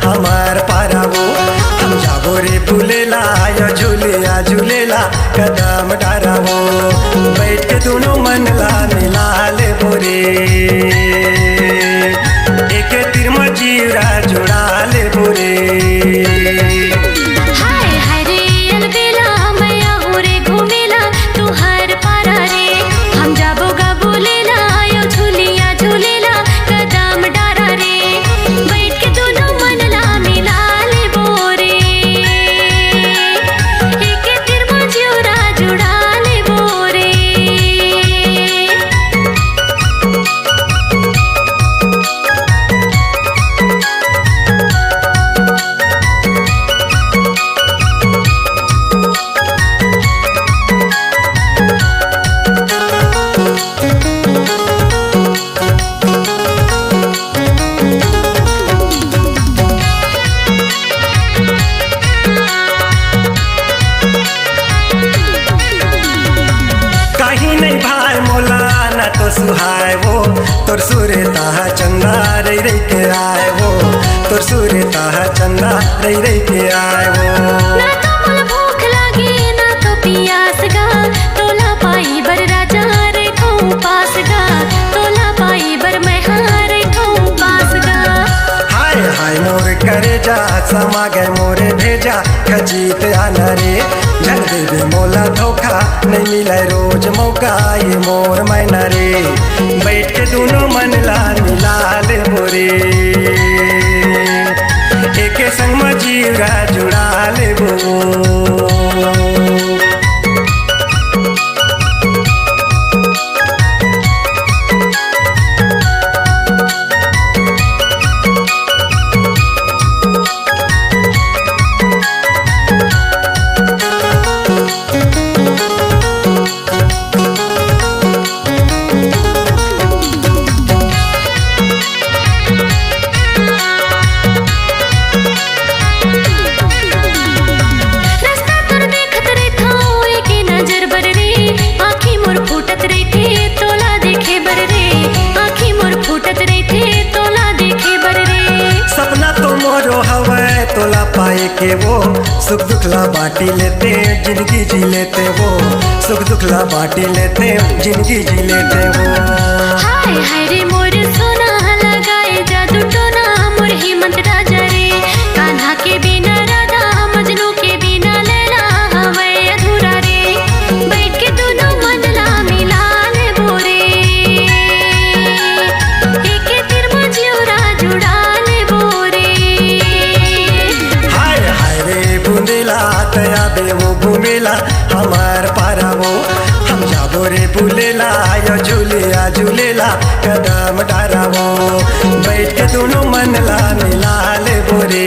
हमार पारावो हम जाबो रे फूलेला या झूलिया झूलेला कदम डारावो बैठ के दोनों मन ला मिला ले बोरे एक तीर में जीरा जुड़ा ले बोरे तो सुहाय वो तोर सूर्य ताहा चंदा रई रई के आए वो तोर सूर्य ताहा चंदा रई रई के आए वो ना तो मोला भूख लागे ना तो पियास गा तोला पाई बर राजा रे कहूँ पास गा तोला पाई बर मैं हारे कहूँ पास गा हाय हाय मोर करे जा समा गए मोरे भेजा खजीत आना रे जल देवे मोला धोखा नहीं मिला रोज मौका ये मोर मैना रे बैठ के दोनों मन ला मिला ले बोरे एक संग में जीरा जुड़ा ले बो तोला पाए के वो सुख दुख ला बाटी लेते जिंदगी जी लेते वो सुख दुख ला बाटी लेते जिंदगी जी लेते वो हाय हाय रे मोर सोना लगाए जादू टोना मोर हिम्मत राजा रे कान्हा के बिना राधा मजनू के बिना लैला हवे अधूरा रे बैठ के दोनों मन ला मिला ले बोरे एक तीर में जियोरा जुड़ा ले बोरे बुंदेला तया बेवो घूमेला हमार पारावो हम जाबो रे बुलेला या झूलिया झूलेला कदम डारावो बैठ के दोनों मन ला मिला ले बोरे।